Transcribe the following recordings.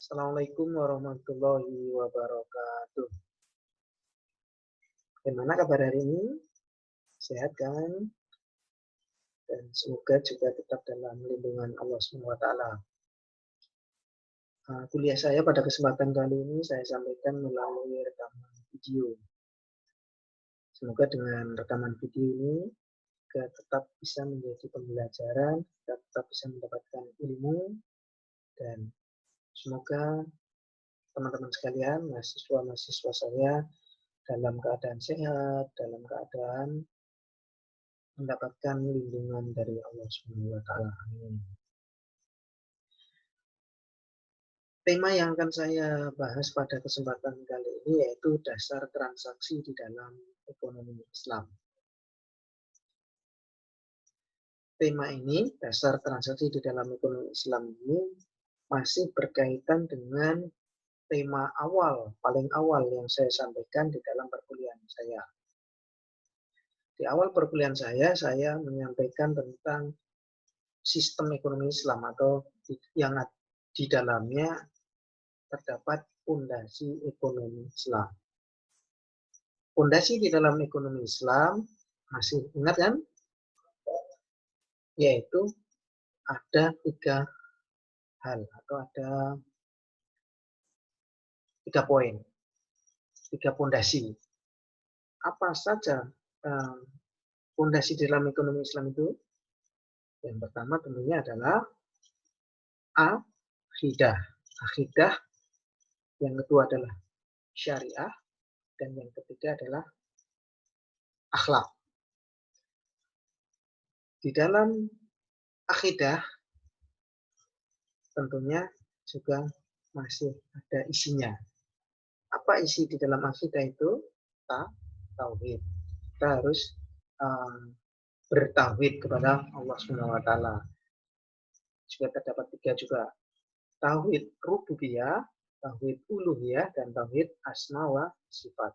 Assalamualaikum warahmatullahi wabarakatuh. Bagaimana kabar hari ini? Sehat kan? Dan semoga juga tetap dalam lindungan Allah SWT. Kuliah saya pada kesempatan kali ini saya sampaikan melalui rekaman video. Semoga dengan rekaman video ini kita tetap bisa menjadi pembelajaran, kita tetap bisa mendapatkan ilmu, dan semoga teman-teman sekalian, mahasiswa-mahasiswa saya dalam keadaan sehat, dalam keadaan mendapatkan lindungan dari Allah SWT. Amin. Tema yang akan saya bahas pada kesempatan kali ini yaitu dasar transaksi di dalam ekonomi Islam. Tema ini, dasar transaksi di dalam ekonomi Islam ini masih berkaitan dengan tema awal, paling awal yang saya sampaikan di dalam perkuliahan saya. Di awal perkuliahan saya menyampaikan tentang sistem ekonomi Islam atau yang di dalamnya terdapat fondasi ekonomi Islam. Fondasi di dalam ekonomi Islam, masih ingat kan? Yaitu ada 3 hal atau ada 3 poin, 3 fondasi. Apa saja fondasi dalam ekonomi Islam itu? Yang pertama tentunya adalah akidah. Akidah, yang kedua adalah syariah, dan yang ketiga adalah akhlak. Di dalam akidah tentunya juga masih ada isinya. Apa isi di dalam akidah itu? Tauhid. Kita harus bertauhid kepada Allah SWT. Juga terdapat 3 juga. Tauhid rububiyah, tauhid uluhiyah, dan tauhid asma wa sifat.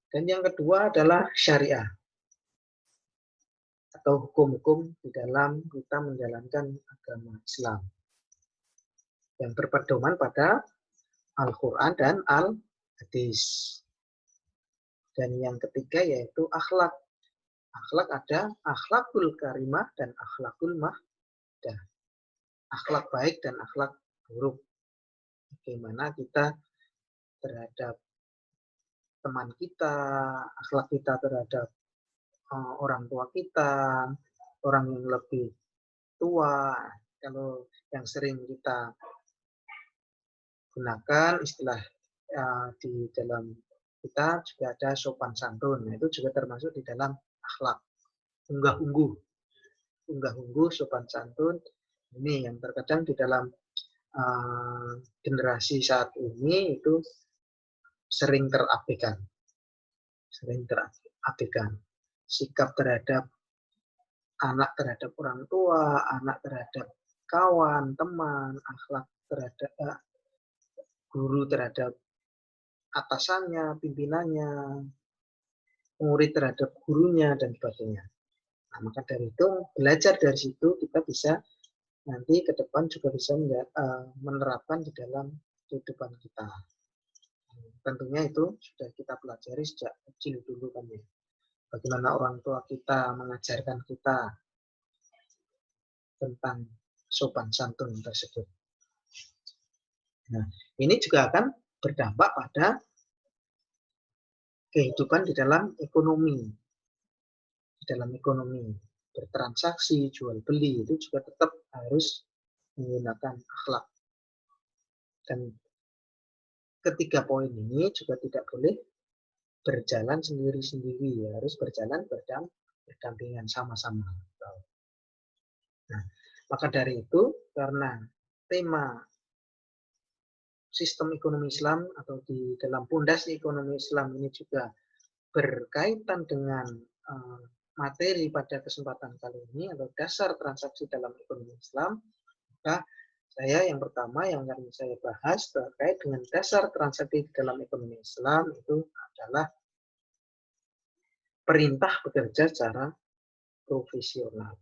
Dan yang kedua adalah syariah atau hukum-hukum di dalam kita menjalankan agama Islam yang berpedoman pada Al-Quran dan Al-Hadis. Dan yang ketiga yaitu akhlak. Akhlak ada akhlakul karimah dan akhlakul mahdah. Akhlak baik dan akhlak buruk. Bagaimana kita terhadap teman kita, akhlak kita terhadap orang tua kita, orang yang lebih tua. Kalau yang sering kita gunakan istilah di dalam kita juga ada sopan santun. Nah, itu juga termasuk di dalam akhlak. Unggah-ungguh, sopan santun. Ini yang terkadang di dalam generasi saat ini itu sering terabaikan. Sikap terhadap anak terhadap orang tua, anak terhadap kawan, teman, akhlak terhadap guru terhadap atasannya, pimpinannya, murid terhadap gurunya, dan sebagainya. Nah, maka dari itu, belajar dari situ kita bisa nanti ke depan juga bisa menerapkan di dalam kehidupan kita. Tentunya itu sudah kita pelajari sejak kecil dulu kan ya. Bagaimana orang tua kita mengajarkan kita tentang sopan santun tersebut. Nah, ini juga akan berdampak pada kehidupan di dalam ekonomi. Di dalam ekonomi, bertransaksi, jual beli, itu juga tetap harus menggunakan akhlak. Dan ketiga poin ini juga tidak boleh berjalan sendiri-sendiri, harus berjalan berdampingan sama-sama. Nah, maka dari itu, karena tema sistem ekonomi Islam atau di dalam pondasi ekonomi Islam ini juga berkaitan dengan materi pada kesempatan kali ini atau dasar transaksi dalam ekonomi Islam, maka saya yang pertama yang akan saya bahas terkait dengan dasar transaksi dalam ekonomi Islam itu adalah perintah bekerja secara profesional.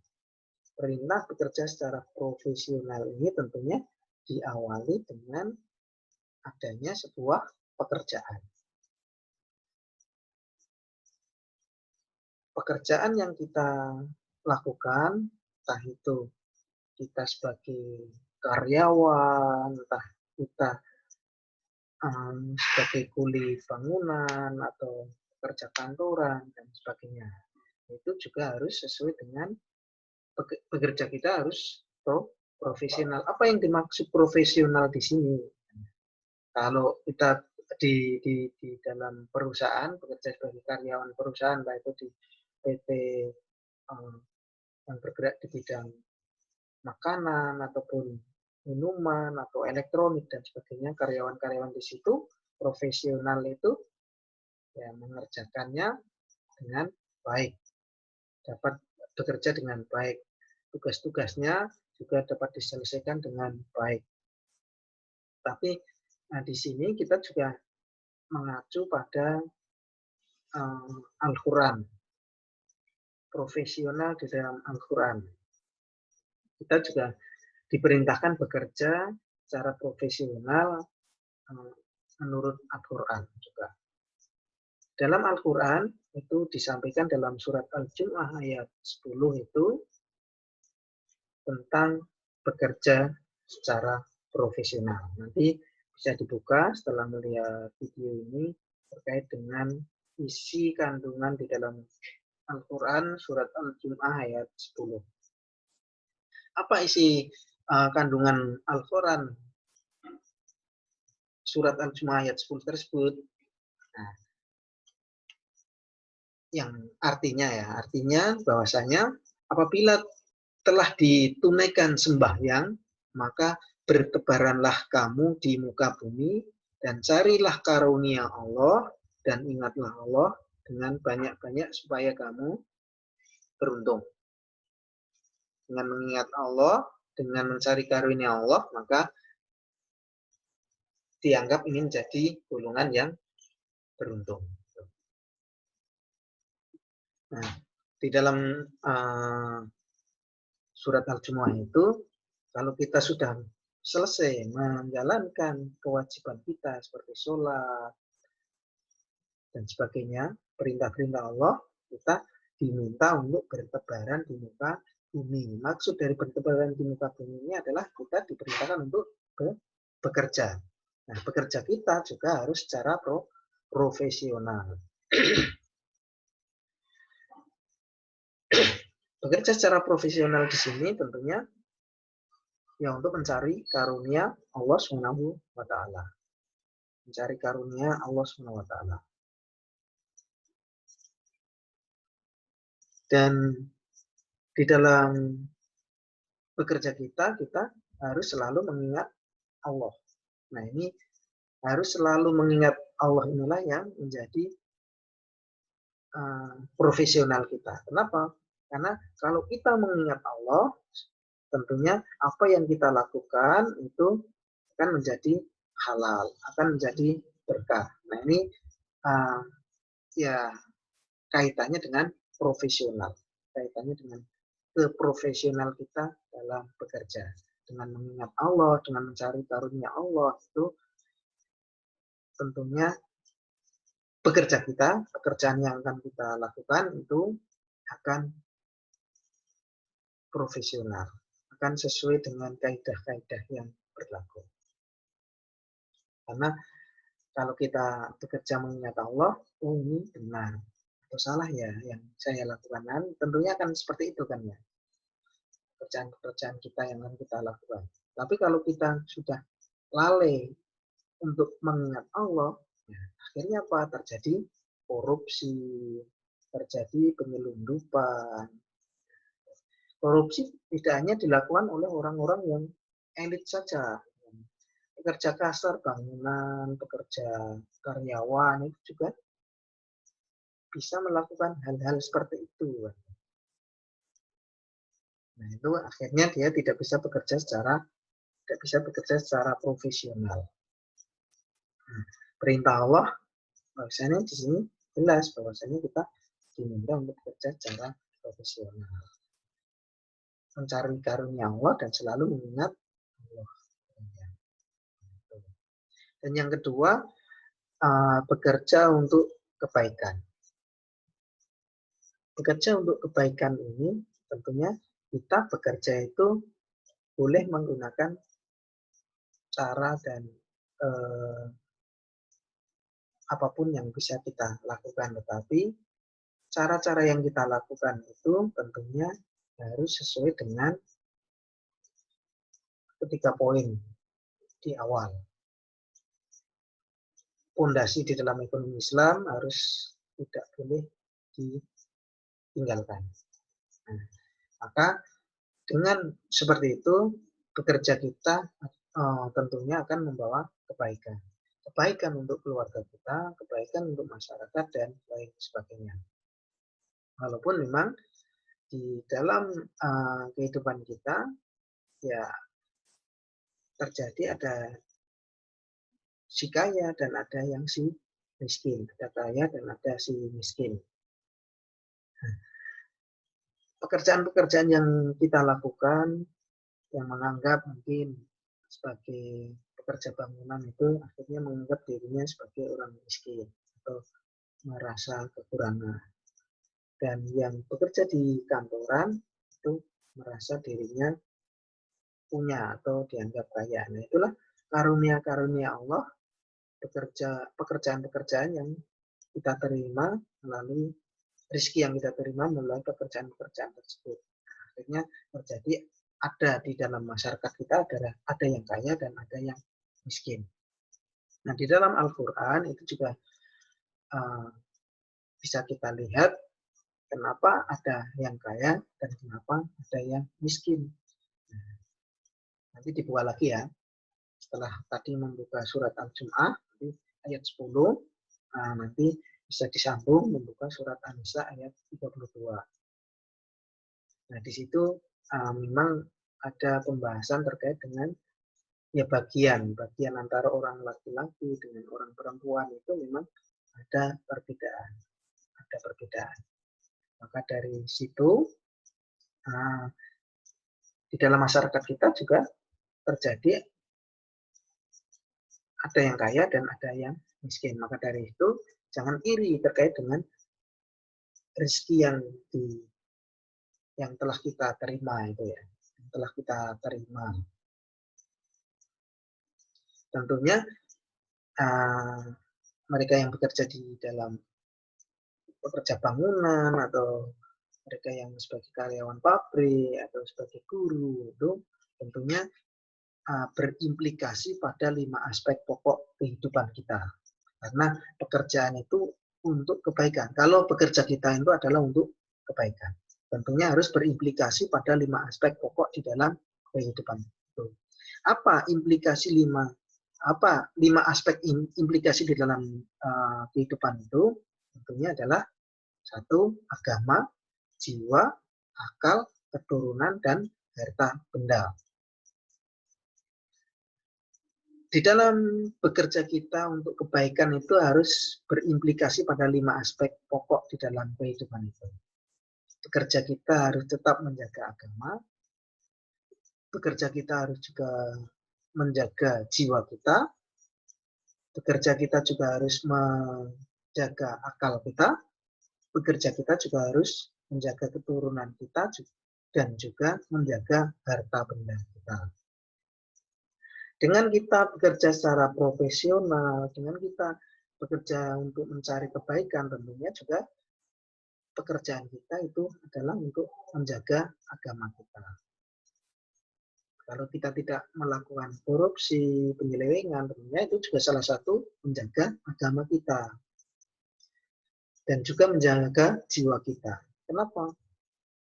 Perintah bekerja secara profesional ini tentunya diawali dengan adanya sebuah pekerjaan. Pekerjaan yang kita lakukan, entah itu kita sebagai karyawan, entah kita sebagai kuli bangunan atau pekerja kantoran dan sebagainya. Itu juga harus sesuai dengan bekerja kita harus profesional. Apa yang dimaksud profesional di sini? Kalau kita di dalam perusahaan, bekerja sebagai karyawan perusahaan, baik itu di PT yang bergerak di bidang makanan ataupun minuman atau elektronik dan sebagainya, karyawan-karyawan di situ profesional itu ya mengerjakannya dengan baik, dapat bekerja dengan baik, tugas-tugasnya juga dapat diselesaikan dengan baik. Tapi di sini kita juga mengacu pada Al-Quran, profesional di dalam Al-Quran. Kita juga diperintahkan bekerja secara profesional menurut Al-Quran juga. Dalam Al-Quran itu disampaikan dalam surat Al-Jumu'ah ayat 10 itu tentang bekerja secara profesional. Nanti bisa dibuka setelah melihat video ini terkait dengan isi kandungan di dalam Al-Quran surat Al-Jumu'ah ayat 10. Apa isi kandungan Al-Quran surat Al-Jumu'ah ayat 10 tersebut? Nah, yang artinya bahwasanya apabila telah ditunaikan sembahyang, maka bertebaranlah kamu di muka bumi dan carilah karunia Allah dan ingatlah Allah dengan banyak-banyak supaya kamu beruntung. Dengan mengingat Allah, dengan mencari karunia Allah, maka dianggap ini menjadi golongan yang beruntung. Nah, di dalam surat Al-Jumu'ah itu, kalau kita sudah selesai menjalankan kewajiban kita seperti sholat dan sebagainya, perintah-perintah Allah, kita diminta untuk bertebaran di muka bumi. Maksud dari bertebaran di muka bumi ini adalah kita diperintahkan untuk bekerja. Nah, bekerja kita juga harus secara profesional. Bekerja secara profesional di sini tentunya ya untuk mencari karunia Allah Subhanahu wa taala. Mencari karunia Allah Subhanahu wa taala. Dan di dalam bekerja kita harus selalu mengingat Allah. Nah, ini harus selalu mengingat Allah inilah yang menjadi profesional kita. Kenapa? Karena kalau kita mengingat Allah, tentunya apa yang kita lakukan itu akan menjadi halal, akan menjadi berkah. Nah, ini ya kaitannya dengan profesional, kaitannya dengan keprofesional kita dalam bekerja. Dengan mengingat Allah, dengan mencari karunia Allah, itu tentunya pekerjaan yang akan kita lakukan itu akan profesional, akan sesuai dengan kaidah-kaidah yang berlaku. Karena kalau kita bekerja mengingat Allah, oh ini benar atau salah ya yang saya lakukan, tentunya akan seperti itu kan ya, pekerjaan-pekerjaan kita yang akan kita lakukan. Tapi kalau kita sudah lalai untuk mengingat Allah, ya, akhirnya apa? Terjadi korupsi, terjadi penyelundupan. Korupsi tidak hanya dilakukan oleh orang-orang yang elit saja. Pekerja kasar, bangunan, pekerja karyawan itu juga bisa melakukan hal-hal seperti itu. Nah, itu akhirnya dia tidak bisa bekerja secara profesional. Nah, perintah Allah bahwasanya di sini jelas bahwasanya kita diminta untuk bekerja secara profesional. Mencari karunia Allah dan selalu mengingat Allah. Dan yang kedua, bekerja untuk kebaikan. Bekerja untuk kebaikan ini tentunya kita bekerja itu boleh menggunakan cara dan apapun yang bisa kita lakukan, tetapi cara-cara yang kita lakukan itu tentunya harus sesuai dengan ketiga poin di awal. Pondasi di dalam ekonomi Islam harus tidak boleh ditinggalkan. Nah, maka dengan seperti itu, bekerja kita tentunya akan membawa kebaikan. Kebaikan untuk keluarga kita, kebaikan untuk masyarakat, dan lain sebagainya. Walaupun memang di dalam kehidupan kita, ya terjadi ada si kaya dan ada yang si miskin. Ada kaya dan ada si miskin. Pekerjaan-pekerjaan yang kita lakukan, yang menganggap mungkin sebagai pekerja bangunan itu akhirnya menganggap dirinya sebagai orang miskin atau merasa kekurangan. Dan yang bekerja di kantoran itu merasa dirinya punya atau dianggap kaya. Nah, itulah karunia-karunia Allah, pekerjaan-pekerjaan yang kita terima melalui rezeki yang kita terima melalui pekerjaan-pekerjaan tersebut. Akhirnya terjadi ada di dalam masyarakat kita ada yang kaya dan ada yang miskin. Nah, di dalam Al-Quran itu juga bisa kita lihat kenapa ada yang kaya dan kenapa ada yang miskin. Nah, nanti dibuka lagi ya. Setelah tadi membuka surat Al-Jum'ah, ayat 10, nanti bisa disambung membuka surat An-Nisa ayat 32. Nah, di situ memang ada pembahasan terkait dengan ya bagian antara orang laki-laki dengan orang perempuan itu memang ada perbedaan. Maka dari situ di dalam masyarakat kita juga terjadi ada yang kaya dan ada yang miskin. Maka dari itu jangan iri terkait dengan rezeki yang telah kita terima itu ya, yang telah kita terima. Tentunya mereka yang bekerja di dalam pekerja bangunan atau mereka yang sebagai karyawan pabrik atau sebagai guru itu tentunya berimplikasi pada 5 aspek pokok kehidupan kita. Karena pekerjaan itu untuk kebaikan. Kalau bekerja kita itu adalah untuk kebaikan. Tentunya harus berimplikasi pada 5 aspek pokok di dalam kehidupan itu. Apa implikasi 5 aspek implikasi di dalam kehidupan itu? Tentunya adalah 1, agama, jiwa, akal, keturunan, dan harta benda. Di dalam bekerja kita untuk kebaikan itu harus berimplikasi pada 5 aspek pokok di dalam kehidupan itu. Bekerja kita harus tetap menjaga agama, bekerja kita harus juga menjaga jiwa kita, bekerja kita juga harus menjaga akal kita, bekerja kita juga harus menjaga keturunan kita, dan juga menjaga harta benda kita. Dengan kita bekerja secara profesional, dengan kita bekerja untuk mencari kebaikan, tentunya juga pekerjaan kita itu adalah untuk menjaga agama kita. Kalau kita tidak melakukan korupsi, penyelewengan, tentunya itu juga salah satu menjaga agama kita. Dan juga menjaga jiwa kita. Kenapa?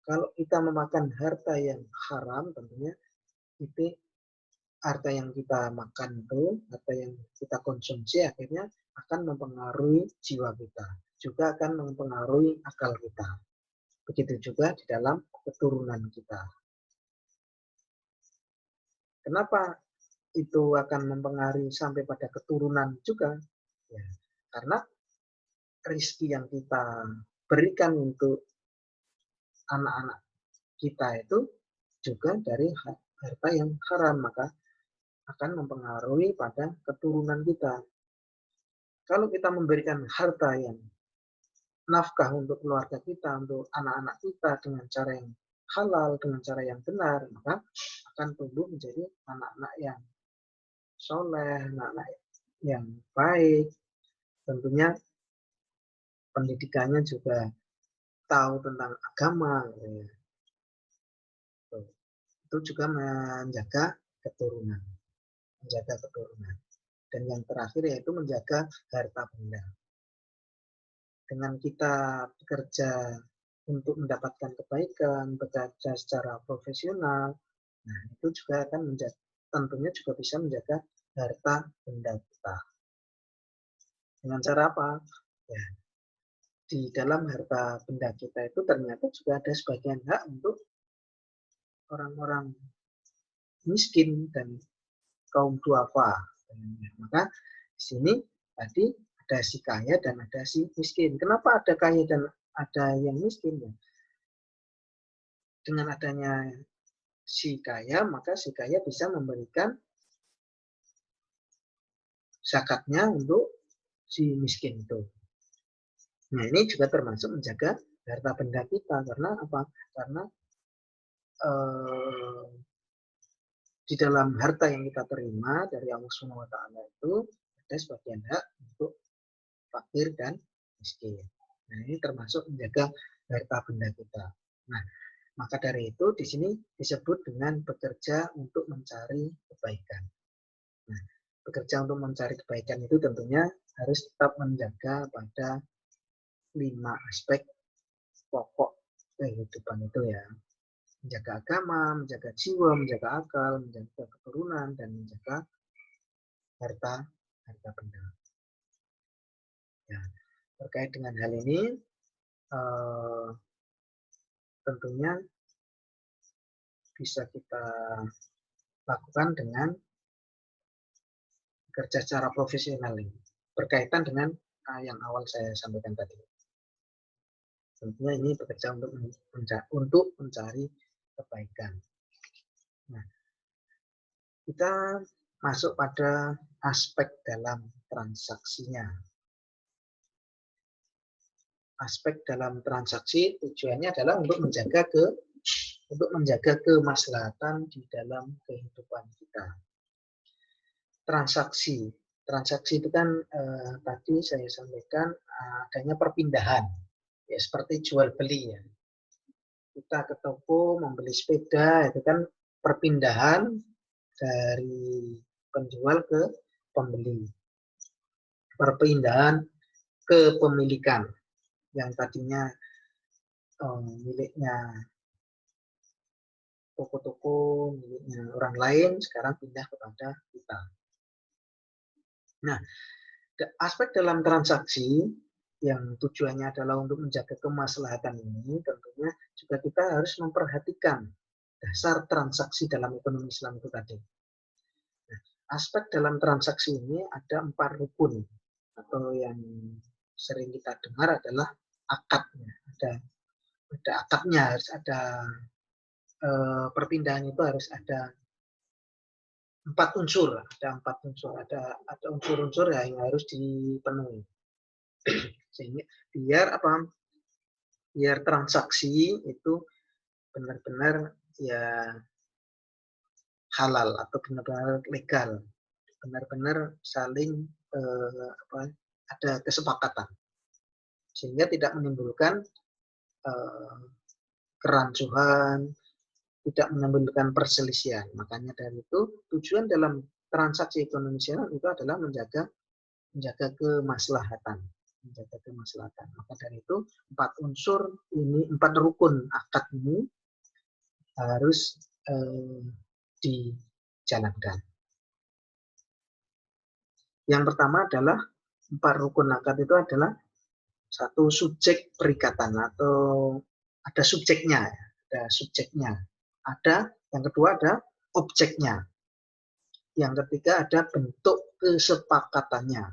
Kalau kita memakan harta yang haram, tentunya itu harta yang kita makan itu, harta yang kita konsumsi akhirnya akan mempengaruhi jiwa kita, juga akan mempengaruhi akal kita. Begitu juga di dalam keturunan kita. Kenapa itu akan mempengaruhi sampai pada keturunan juga? Ya, karena rezeki yang kita berikan untuk anak-anak kita itu juga dari harta yang haram, maka akan mempengaruhi pada keturunan kita. Kalau kita memberikan harta yang nafkah untuk keluarga kita, untuk anak-anak kita dengan cara yang halal, dengan cara yang benar, maka akan tumbuh menjadi anak-anak yang soleh, anak-anak yang baik. Tentunya pendidikannya juga tahu tentang agama. Ya. Itu juga menjaga keturunan. Menjaga keturunan. Dan yang terakhir yaitu menjaga harta benda. Dengan kita bekerja untuk mendapatkan kebaikan, bekerja secara profesional, nah itu juga akan menjaga, tentunya juga bisa menjaga harta benda kita. Dengan cara apa? Ya, di dalam harta benda kita itu ternyata juga ada sebagian hak untuk orang-orang miskin dan kaum duafa. Maka di sini tadi ada si kaya dan ada si miskin. Kenapa ada kaya dan ada yang miskin? Dengan adanya si kaya, maka si kaya bisa memberikan zakatnya untuk si miskin itu. Nah, ini juga termasuk menjaga harta benda kita. Karena apa? Karena di dalam harta yang kita terima dari Allah Subhanahu wa taala itu ada sebagian hak untuk fakir dan miskin. Nah, ini termasuk menjaga harta benda kita. Nah, maka dari itu di sini disebut dengan bekerja untuk mencari kebaikan. Nah, bekerja untuk mencari kebaikan itu tentunya harus tetap menjaga pada 5 aspek pokok kehidupan itu ya. Menjaga agama, menjaga jiwa, menjaga akal, menjaga keturunan, dan menjaga harta benda. Ya, terkait dengan hal ini, tentunya bisa kita lakukan dengan bekerja secara profesional ini, berkaitan dengan yang awal saya sampaikan tadi. Tentunya ini bekerja untuk mencari kebaikan. Nah, kita masuk pada aspek dalam transaksinya. Aspek dalam transaksi tujuannya adalah untuk menjaga kemaslahatan di dalam kehidupan kita. Transaksi itu kan tadi saya sampaikan adanya perpindahan, ya seperti jual beli ya. Kita ke toko membeli sepeda itu kan perpindahan dari penjual ke pembeli. Perpindahan kepemilikan yang tadinya miliknya toko-toko, miliknya orang lain, sekarang pindah kepada kita. Nah, aspek dalam transaksi yang tujuannya adalah untuk menjaga kemaslahatan ini, tentunya juga kita harus memperhatikan dasar transaksi dalam ekonomi Islam itu tadi. Nah, aspek dalam transaksi ini ada 4 rukun, atau yang sering kita dengar adalah akadnya. Ada akadnya, harus ada perpindahan itu harus ada 4 unsur, ada unsur-unsur yang harus dipenuhi. Sehingga biar transaksi itu benar-benar ya halal atau benar-benar legal, benar-benar saling ada kesepakatan, sehingga tidak menimbulkan kerancuan, tidak menimbulkan perselisihan. Makanya dari itu tujuan dalam transaksi ekonomi syariah itu adalah menjaga kemaslahatan. Maka dari itu 4 unsur ini, 4 rukun akad ini harus dijalankan. Yang pertama adalah 4 rukun akad itu adalah satu subjek perikatan atau ada subjeknya, Ada yang kedua ada objeknya. Yang ketiga ada bentuk kesepakatannya.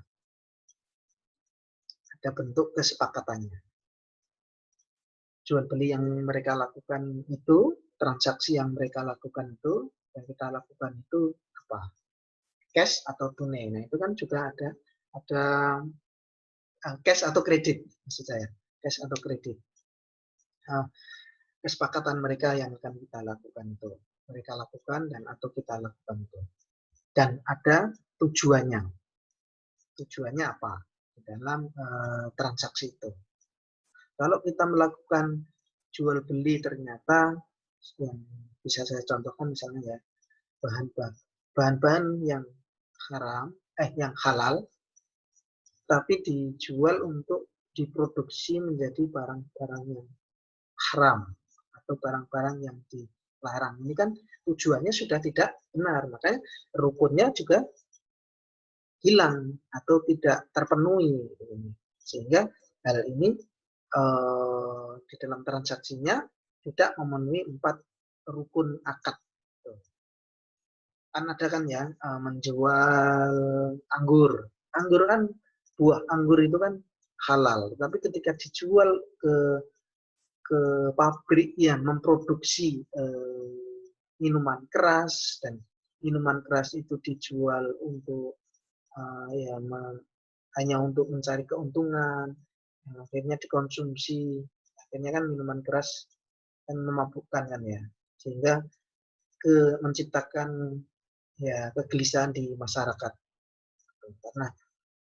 Jual beli yang mereka lakukan itu, transaksi yang mereka lakukan itu, yang kita lakukan itu apa? cash atau tunai. Nah, itu kan juga ada cash atau kredit maksud saya, cash atau kredit. Kesepakatan mereka yang akan kita lakukan itu, mereka lakukan dan atau kita lakukan itu. Dan ada tujuannya. Tujuannya apa di dalam transaksi itu? Kalau kita melakukan jual beli ternyata yang bisa saya contohkan misalnya ya bahan-bahan yang yang halal tapi dijual untuk diproduksi menjadi barang-barang yang haram atau barang-barang yang dilarang. Ini kan tujuannya sudah tidak benar, makanya rukunnya juga hilang atau tidak terpenuhi. Sehingga hal ini di dalam transaksinya tidak memenuhi 4 rukun akad. Kan ada kan ya menjual anggur. Anggur kan buah anggur itu kan halal, tapi ketika dijual ke pabrik yang memproduksi minuman keras dan minuman keras itu dijual untuk hanya untuk mencari keuntungan, akhirnya dikonsumsi, akhirnya kan minuman keras kan memabukkan kan ya, sehingga menciptakan ya kegelisahan di masyarakat. Karena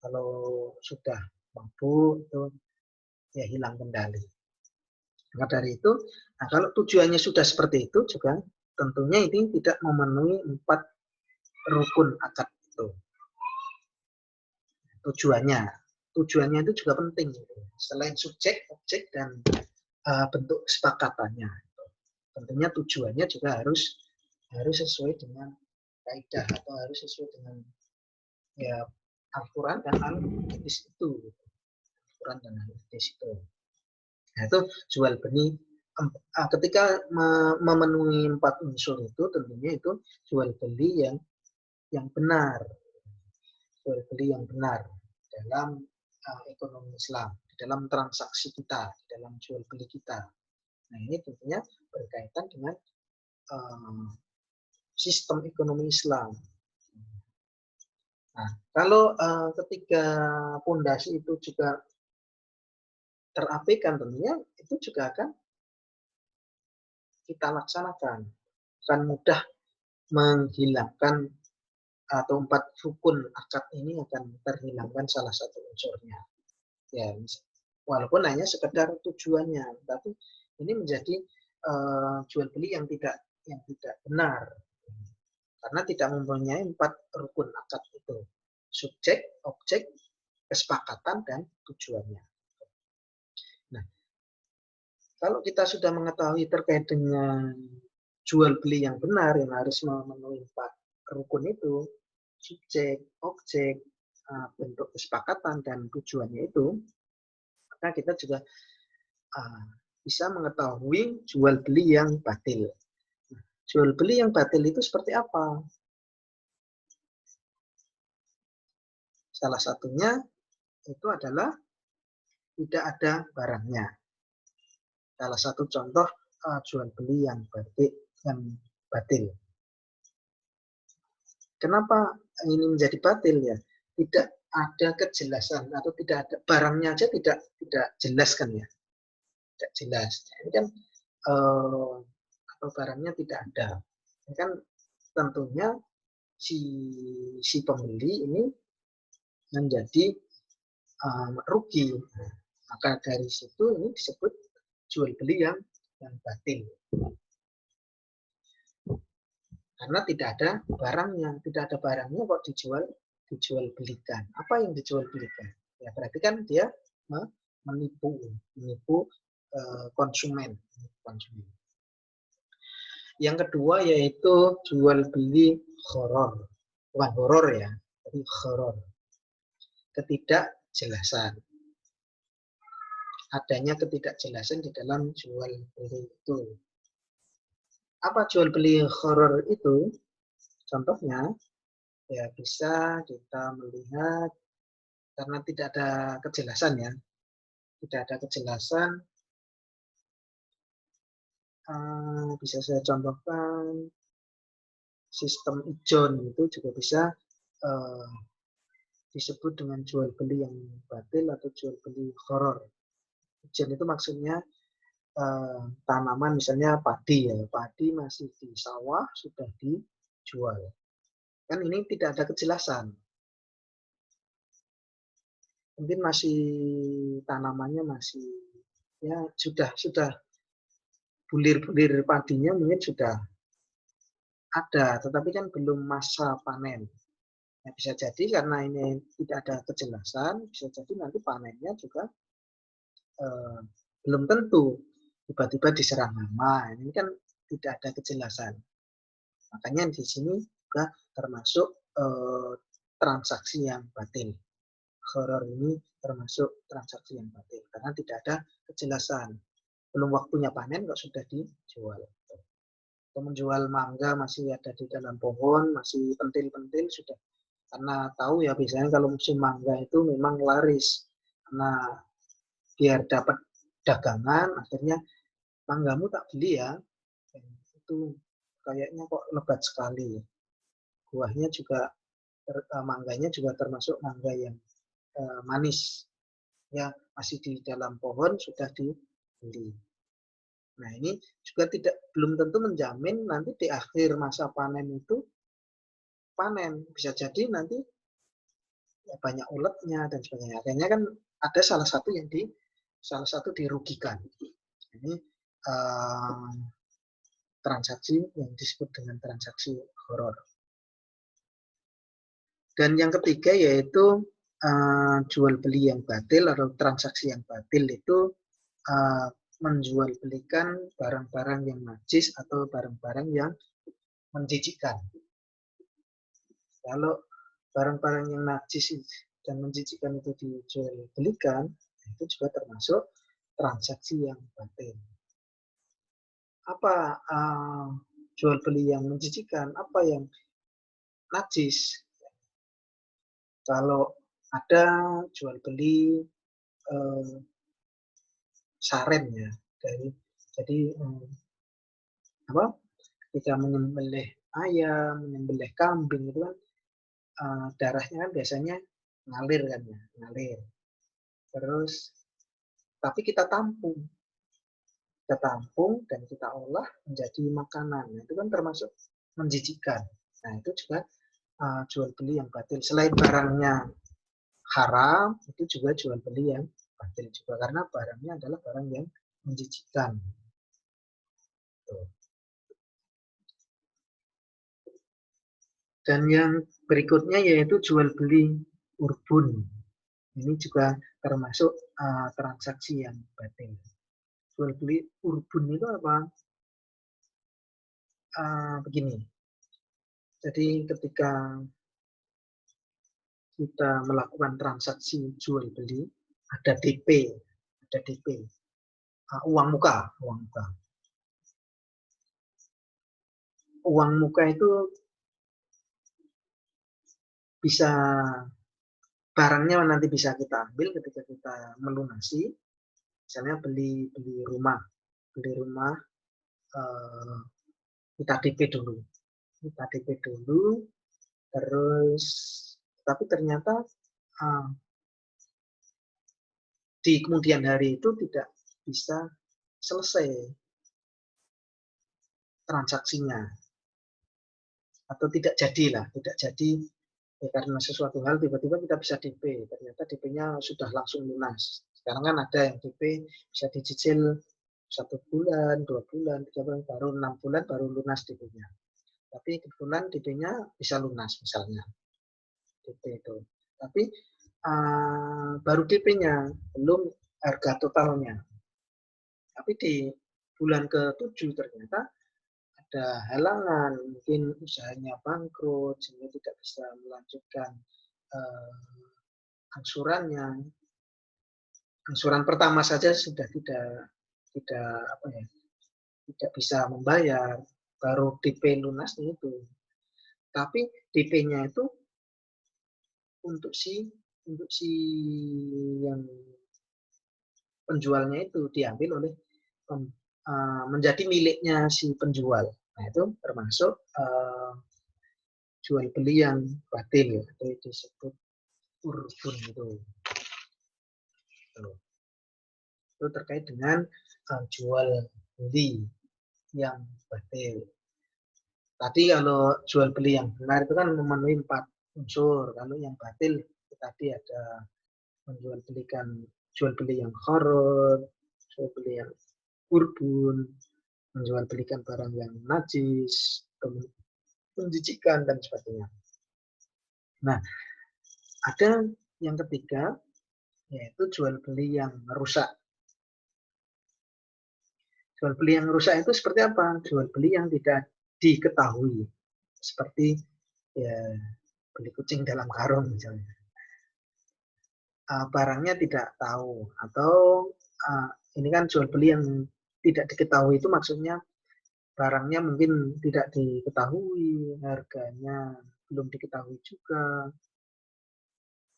kalau sudah mabuk itu ya hilang kendali. Maka dari itu, nah kalau tujuannya sudah seperti itu juga tentunya ini tidak memenuhi 4 rukun akad itu. Tujuannya itu juga penting. Selain subjek, objek, dan bentuk kesepakatannya. Tentunya tujuannya juga harus sesuai dengan kaidah atau harus sesuai dengan ya Al-Quran dan Al-Hadis itu. Al-Quran dan Al-Hadis itu. Nah, itu jual beli ketika memenuhi 4 unsur itu tentunya itu jual beli yang benar. Jual beli yang benar dalam ekonomi Islam, di dalam transaksi kita, di dalam jual beli kita. Nah, ini tentunya berkaitan dengan sistem ekonomi Islam. Nah, kalau ketika pondasi itu juga terapaikan, tentunya itu juga akan kita laksanakan. Akan mudah menghilangkan atau 4 rukun akad ini akan terhilangkan salah satu unsurnya. Ya, walaupun hanya sekedar tujuannya, tapi ini menjadi jual beli yang tidak benar karena tidak mempunyai 4 rukun akad itu: subjek, objek, kesepakatan, dan tujuannya. Nah, kalau kita sudah mengetahui terkait dengan jual beli yang benar yang harus memenuhi 4 rukun itu, subjek, objek, bentuk kesepakatan, dan tujuannya itu, maka kita juga bisa mengetahui jual beli yang batil. Jual beli yang batil itu seperti apa? Salah satunya itu adalah tidak ada barangnya. Salah satu contoh jual beli yang batil. Kenapa ini menjadi batil ya? Tidak ada kejelasan atau tidak ada barangnya aja tidak jelas kan ya? Tidak jelas. Ini kan atau barangnya tidak ada. Ini kan tentunya si pembeli ini menjadi rugi. Maka dari situ ini disebut jual beli yang batil. Karena tidak ada barangnya kok dijual belikan. Apa yang dijual belikan? Ya berarti kan dia menipu konsumen. Yang kedua yaitu jual beli horor. Bukan horor ya, tapi horor. Ketidakjelasan. Adanya ketidakjelasan di dalam jual beli itu. Apa jual beli horor itu? Contohnya, ya bisa kita melihat karena tidak ada kejelasan ya. Tidak ada kejelasan. Bisa saya contohkan sistem ijon itu juga bisa eh, disebut dengan jual beli yang batil atau jual beli horor. Hujan itu maksudnya tanaman misalnya padi ya, padi masih di sawah sudah dijual. Kan ini tidak ada kejelasan. Mungkin masih tanamannya masih ya sudah bulir-bulir padinya mungkin sudah ada, tetapi kan belum masa panen. Ya, bisa jadi karena ini tidak ada kejelasan, bisa jadi nanti panennya juga belum tentu tiba-tiba diserang hama. Ini kan tidak ada kejelasan. Makanya di sini juga termasuk transaksi yang batil. Horor ini termasuk transaksi yang batil karena tidak ada kejelasan. Belum waktunya panen kok sudah dijual. Atau menjual mangga masih ada di dalam pohon, masih pentil-pentil sudah. Karena tahu ya biasanya kalau musim mangga itu memang laris. Karena biar dapat dagangan, akhirnya manggamu tak beli ya. Itu kayaknya kok lebat sekali. Buahnya juga, mangganya juga termasuk mangga yang manis. Ya masih di dalam pohon sudah dibeli. Nah ini juga belum tentu menjamin nanti di akhir masa panen itu panen. Bisa jadi nanti ya banyak uletnya dan sebagainya. Akhirnya kan ada salah satu dirugikan. Ini transaksi yang disebut dengan transaksi horor. Dan yang ketiga yaitu jual beli yang batil atau transaksi yang batil itu menjual belikan barang-barang yang najis atau barang-barang yang menjijikkan. Kalau barang-barang yang najis dan menjijikkan itu dijual belikan, itu juga termasuk transaksi yang batil. Apa jual beli yang menjijikkan? Apa yang najis? Kalau ada jual beli sarem ya, jadi apa? Ketika menyembelih ayam, menyembelih kambing itu kan darahnya kan biasanya ngalir kan ya, ngalir. Terus tapi kita tampung dan kita olah menjadi makanan. Nah, itu kan termasuk menjijikkan. Nah itu juga jual beli yang batil. Selain barangnya haram, itu juga jual beli yang batil juga karena barangnya adalah barang yang menjijikkan. Dan yang berikutnya yaitu jual beli urbun. Ini juga termasuk transaksi yang batil. Jual beli urbun itu apa? Begini. Jadi ketika kita melakukan transaksi jual beli, ada DP, uang muka. Uang muka itu bisa barangnya nanti bisa kita ambil ketika kita melunasi, misalnya beli rumah, kita DP dulu, terus tapi ternyata di kemudian hari itu tidak bisa selesai transaksinya atau tidak jadi ya, karena sesuatu hal tiba-tiba kita bisa DP, ternyata DP-nya sudah langsung lunas. Sekarang kan ada yang DP bisa dicicil 1 bulan, 2 bulan, 3 bulan, baru 6 bulan baru lunas DP-nya. Tapi kebetulan DP-nya bisa lunas misalnya. DP itu. Tapi baru DP-nya, belum harga totalnya. Tapi di bulan ke-7 ternyata ada halangan, mungkin usahanya bangkrut, sehingga tidak bisa melanjutkan angsurannya. Angsuran pertama saja sudah tidak bisa membayar, baru DP lunas itu. Tapi DP-nya itu untuk si yang penjualnya itu diambil oleh menjadi miliknya si penjual. Nah itu termasuk jual beli yang batil atau disebut urbun itu. Itu terkait dengan jual beli yang batil. Tadi kalau jual beli yang benar itu kan memenuhi 4 unsur. Kalau yang batil itu tadi ada jual beli yang haram, jual beli yang urbun, menjual belikan barang yang najis, menjijikkan dan sebagainya. Nah, ada yang ketiga yaitu jual beli yang rusak. Jual beli yang rusak itu seperti apa? Jual beli yang tidak diketahui. Seperti ya beli kucing dalam karung misalnya. Barangnya tidak tahu atau ini kan jual beli yang tidak diketahui itu maksudnya barangnya mungkin tidak diketahui, harganya belum diketahui juga,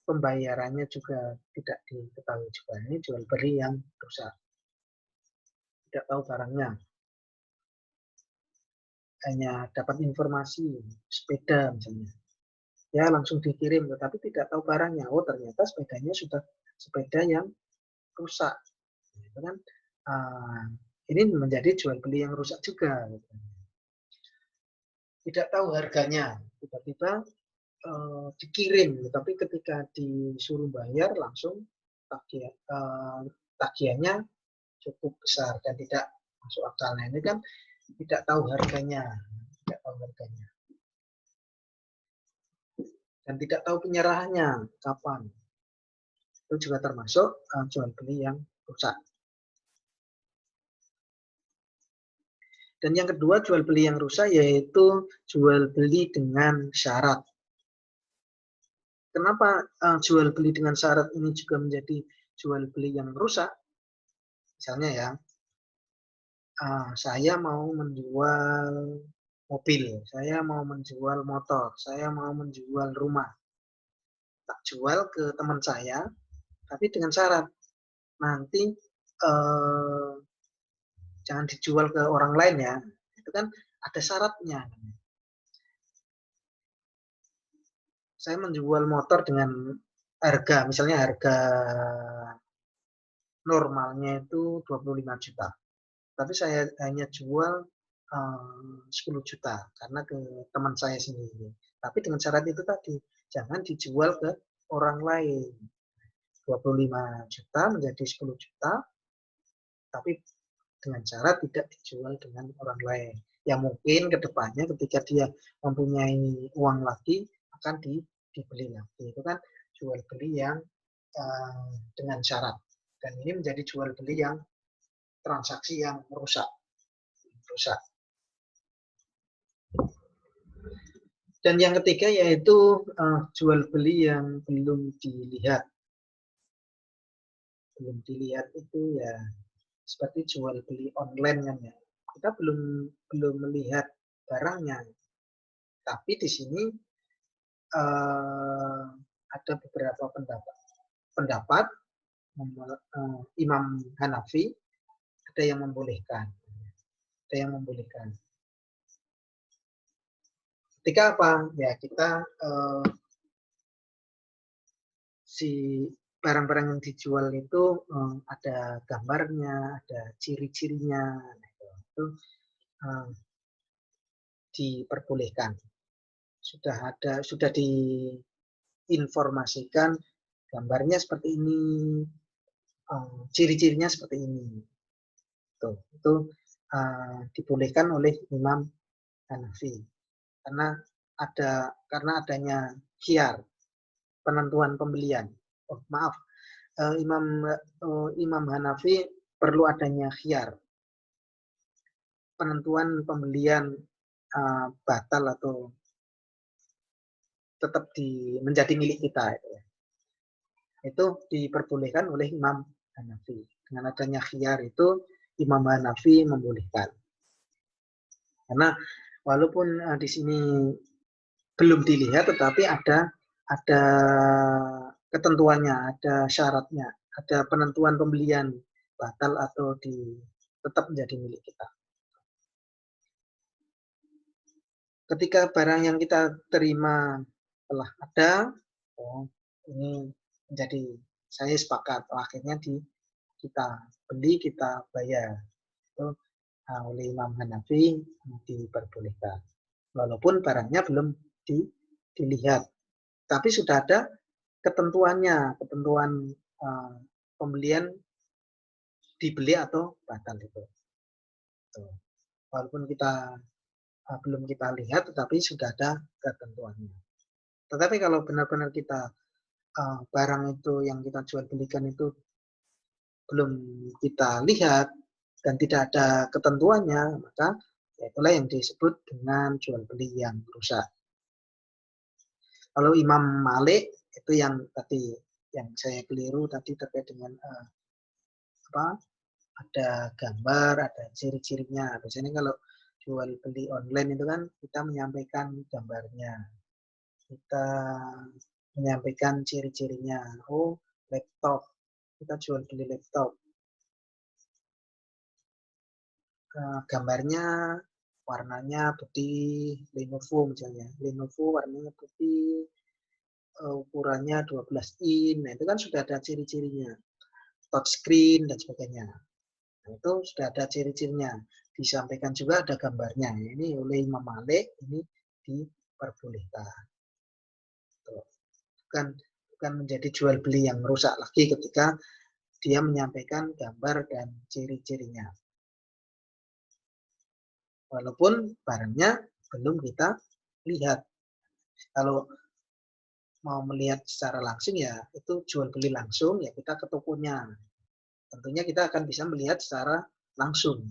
pembayarannya juga tidak diketahui juga. Ini jual beli yang rusak. Tidak tahu barangnya. Hanya dapat informasi, sepeda misalnya. Ya langsung dikirim, tetapi tidak tahu barangnya. Oh ternyata sepedanya sudah sepeda yang rusak. Itu kan ini menjadi jual beli yang rusak juga. Tidak tahu harganya, tiba-tiba dikirim, tapi ketika disuruh bayar langsung tagihannya cukup besar dan tidak masuk akal. Nah ini kan tidak tahu harganya, dan tidak tahu penyerahannya kapan. Itu juga termasuk jual beli yang rusak. Dan yang kedua jual beli yang rusak yaitu jual beli dengan syarat. Kenapa jual beli dengan syarat ini juga menjadi jual beli yang rusak? Misalnya ya, saya mau menjual mobil, saya mau menjual motor, saya mau menjual rumah. Tak jual ke teman saya, tapi dengan syarat nanti jangan dijual ke orang lain ya. Itu kan ada syaratnya. Saya menjual motor dengan harga, misalnya harga normalnya itu 25 juta. Tapi saya hanya jual 10 juta karena ke teman saya sendiri. Tapi dengan syarat itu tadi, jangan dijual ke orang lain. 25 juta menjadi 10 juta, tapi dengan syarat tidak dijual dengan orang lain. Yang mungkin ke depannya ketika dia mempunyai uang lagi, akan dibeli lagi. Itu kan jual beli yang dengan syarat. Dan ini menjadi jual beli yang transaksi yang merusak. Dan yang ketiga yaitu jual beli yang belum dilihat. Belum dilihat itu ya seperti jual beli online kan ya. Kita belum melihat barangnya. Tapi di sini ada beberapa pendapat Imam Hanafi ada yang membolehkan. Ketika apa? Ya kita si barang-barang yang dijual itu ada gambarnya, ada ciri-cirinya, itu diperbolehkan. Sudah diinformasikan gambarnya seperti ini, ciri-cirinya seperti ini. Itu dibolehkan oleh Imam Hanafi karena adanya khiyar, penentuan pembelian. Imam Hanafi perlu adanya khiyar, penentuan pembelian batal atau tetap menjadi milik kita. Itu diperbolehkan oleh Imam Hanafi. Dengan adanya khiyar itu Imam Hanafi membolehkan. Karena walaupun di sini belum dilihat, tetapi ada ketentuannya, ada syaratnya, ada penentuan pembelian batal atau tetap menjadi milik kita. ketika barang yang kita terima telah ada, oh, ini menjadi saya sepakat, oh, akhirnya kita beli, kita bayar. Itu oleh Imam Hanafi diperbolehkan. Walaupun barangnya belum dilihat. Tapi sudah ada ketentuannya, ketentuan pembelian dibeli atau batal itu. Walaupun kita belum kita lihat, tetapi sudah ada ketentuannya. Tetapi kalau benar-benar kita barang itu yang kita jual belikan itu belum kita lihat dan tidak ada ketentuannya, maka itulah yang disebut dengan jual beli yang rusak. Kalau Imam Malik itu yang tadi yang saya keliru tadi terkait dengan ada gambar, ada ciri-cirinya. Biasanya kalau jual beli online itu kan kita menyampaikan gambarnya, kita menyampaikan ciri-cirinya. Oh, laptop, kita jual beli laptop. Gambarnya warnanya putih, Lenovo misalnya. Lenovo warnanya putih, ukurannya 12 in. Nah, itu kan sudah ada ciri-cirinya. Touchscreen dan sebagainya. Nah, itu sudah ada ciri-cirinya. Disampaikan juga ada gambarnya. Ini oleh Imam Malik ini diperbolehkan. Bukan menjadi jual beli yang rusak lagi ketika dia menyampaikan gambar dan ciri-cirinya. Walaupun barangnya belum kita lihat. Kalau mau melihat secara langsung ya itu jual beli langsung, ya kita ke tokonya. Tentunya kita akan bisa melihat secara langsung.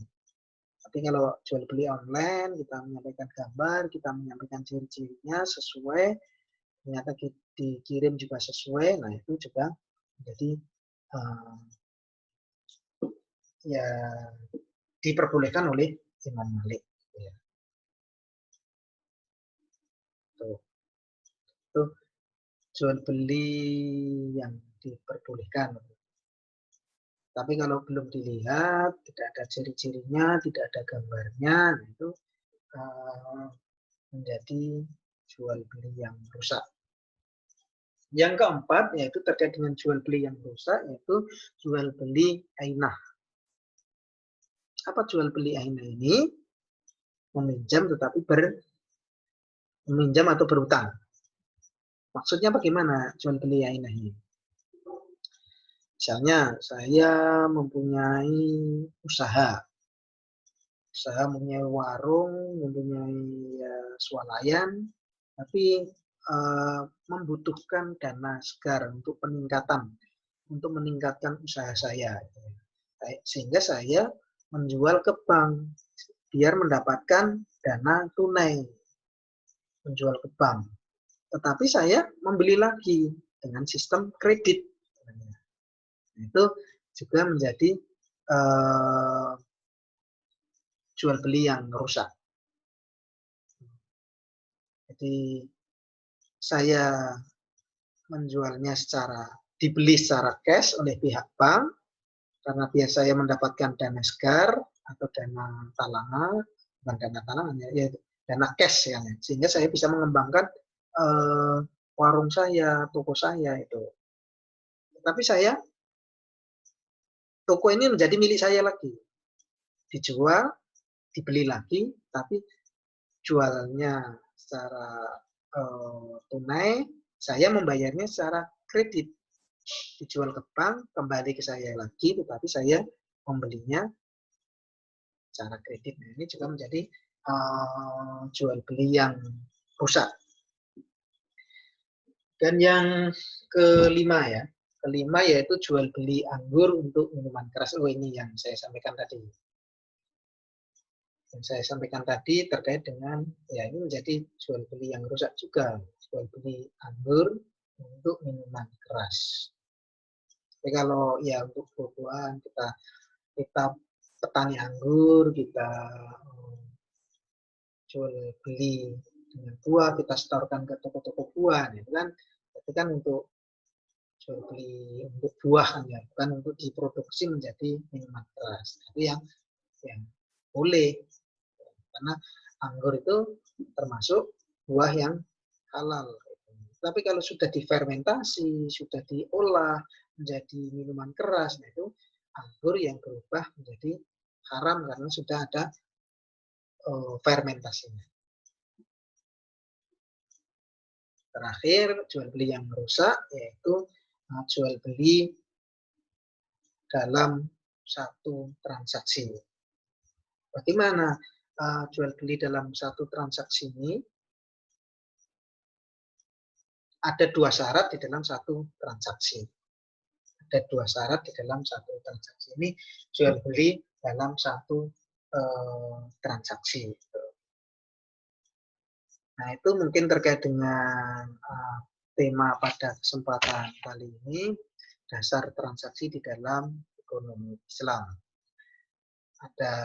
Tapi kalau jual beli online, kita menyampaikan gambar, kita menyampaikan ciri-cirinya sesuai, ternyata dikirim juga sesuai, nah itu juga menjadi ya diperbolehkan oleh Imam Malik. Ya. Itu jual beli yang diperbolehkan. Tapi kalau belum dilihat, tidak ada ciri-cirinya, tidak ada gambarnya, itu menjadi jual beli yang rusak. Yang keempat yaitu terkait dengan jual beli yang rusak, yaitu jual beli ainah. Apa jual beli ainah ini? Meminjam tetapi meminjam atau berutang. Maksudnya bagaimana jual beli ainah ini? Misalnya saya mempunyai usaha mempunyai warung, mempunyai swalayan, tapi membutuhkan dana segar untuk meningkatkan usaha saya. Sehingga saya menjual ke bank biar mendapatkan dana tunai, menjual ke bank. Tetapi saya membeli lagi dengan sistem kredit. Itu juga menjadi jual beli yang rusak. Jadi saya menjualnya dibeli secara cash oleh pihak bank karena biar saya mendapatkan dana segar atau dana talangan, bukan dana talangan ya dana cash ya, sehingga saya bisa mengembangkan warung saya, toko saya itu. Tapi toko ini menjadi milik saya lagi, dijual, dibeli lagi, tapi jualnya secara tunai, saya membayarnya secara kredit, dijual ke bank, kembali ke saya lagi, tetapi saya membelinya secara kredit. Nah, ini juga menjadi jual beli yang rusak. Dan yang kelima yaitu jual beli anggur untuk minuman keras. Oh, ini yang saya sampaikan tadi. Yang saya sampaikan tadi terkait dengan ya ini menjadi jual beli yang rusak juga, jual beli anggur untuk minuman keras. Tapi kalau ya untuk buah-buahan kita petani anggur, kita jual beli dengan buah, kita setorkan ke toko-toko buah, itu kan berarti kan untuk jual beli untuk buah kan ya, bukan untuk diproduksi menjadi minuman keras. Tapi yang boleh karena anggur itu termasuk buah yang halal. Tapi kalau sudah difermentasi, sudah diolah menjadi minuman keras, nah itu anggur yang berubah menjadi haram karena sudah ada fermentasinya. Terakhir, jual beli yang merusak yaitu jual beli dalam satu transaksi. Bagaimana jual beli dalam satu transaksi ini? Ada dua syarat di dalam satu transaksi. Ada dua syarat di dalam satu transaksi. Ini jual beli dalam satu transaksi. Nah, itu mungkin terkait dengan tema pada kesempatan kali ini, dasar transaksi di dalam ekonomi Islam. Ada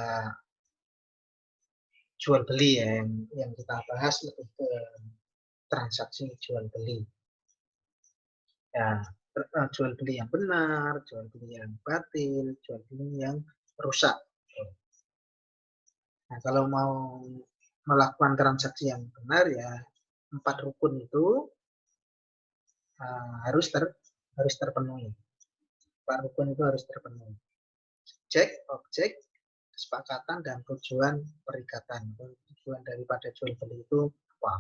jual beli ya, yang kita bahas lebih ke transaksi jual beli. Ya, jual beli yang benar, jual beli yang batil, jual beli yang rusak. Nah, kalau mau melakukan transaksi yang benar ya 4 rukun itu harus terpenuhi. 4 rukun itu harus terpenuhi. Subjek, objek, kesepakatan, dan tujuan perikatan. Tujuan daripada jual beli itu apa?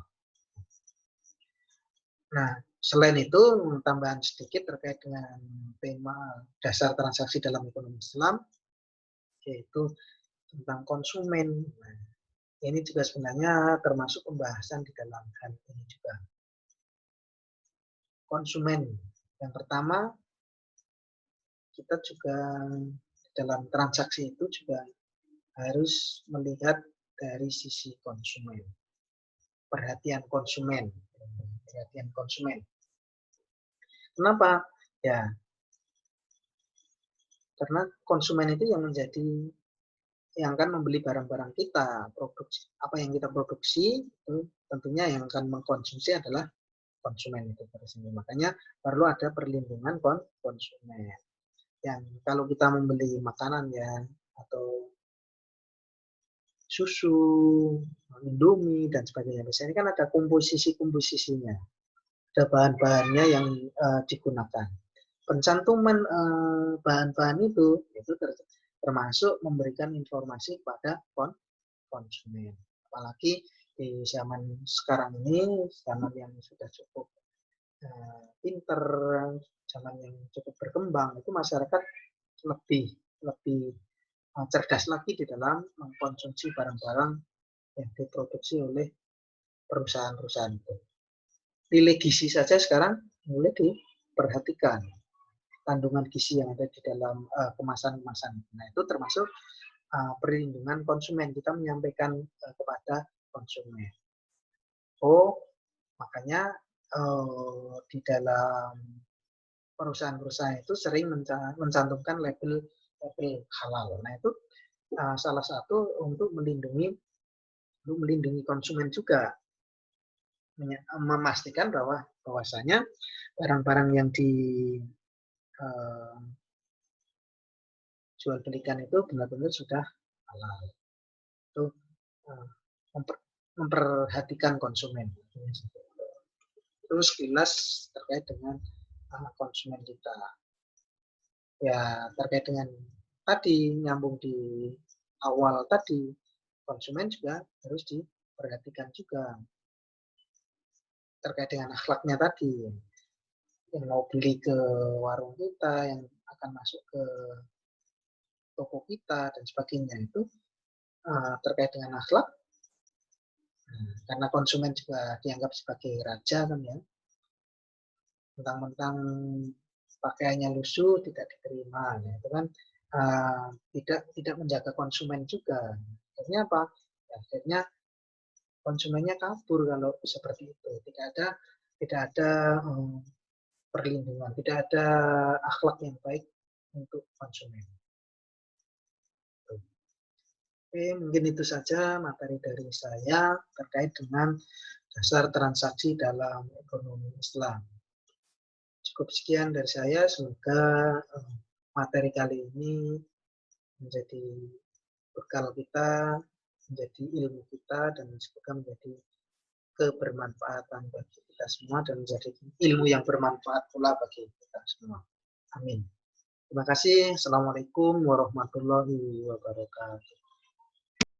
Nah, selain itu, tambahan sedikit terkait dengan tema dasar transaksi dalam ekonomi Islam, yaitu tentang konsumen. Nah, ini juga sebenarnya termasuk pembahasan di dalam hal ini juga. Konsumen. Yang pertama, kita juga dalam transaksi itu juga harus melihat dari sisi konsumen. Perhatian konsumen. Perhatian konsumen. Kenapa? Ya, karena konsumen itu yang akan membeli barang-barang kita, produksi apa yang kita produksi itu tentunya yang akan mengkonsumsi adalah konsumen itu sendiri. Makanya perlu ada perlindungan konsumen. Yang kalau kita membeli makanan ya atau susu, Indomie dan sebagainya, biasanya kan ada komposisinya, ada bahan-bahannya yang digunakan. Pencantuman bahan-bahan itu termasuk memberikan informasi kepada konsumen. Apalagi di zaman sekarang ini, zaman yang sudah cukup pinter, zaman yang cukup berkembang, itu masyarakat lebih cerdas lagi di dalam mengkonsumsi barang-barang yang diproduksi oleh perusahaan-perusahaan itu. Nilai gizi saja sekarang mulai diperhatikan. Kandungan gizi yang ada di dalam kemasan-kemasan. Nah, itu termasuk perlindungan konsumen. Kita menyampaikan kepada konsumen. Oh, makanya di dalam perusahaan-perusahaan itu sering mencantumkan label halal. Nah, itu salah satu untuk melindungi konsumen juga, memastikan bahwasanya barang-barang yang jual belikan itu benar-benar sudah halal. Itu memperhatikan konsumen. Terus sekilas terkait dengan konsumen kita. Ya, terkait dengan tadi, nyambung di awal tadi, konsumen juga harus diperhatikan juga. Terkait dengan akhlaknya tadi, yang mau beli ke warung kita, yang akan masuk ke toko kita, dan sebagainya, itu terkait dengan akhlak, karena konsumen juga dianggap sebagai raja kan ya, mentang-mentang pakaiannya lusuh tidak diterima, ya, itu kan tidak menjaga konsumen juga. Akhirnya apa? Ya, akhirnya konsumennya kabur kalau seperti itu. Tidak ada perlindungan, tidak ada akhlak yang baik untuk konsumen. Oke, mungkin itu saja materi dari saya terkait dengan dasar transaksi dalam ekonomi Islam. Cukup sekian dari saya, semoga materi kali ini menjadi bekal kita menjadi ilmu kita dan semoga menjadi kebermanfaatan bagi kita semua dan menjadi ilmu yang bermanfaat pula bagi kita semua. Amin. Terima kasih. Assalamualaikum warahmatullahi wabarakatuh.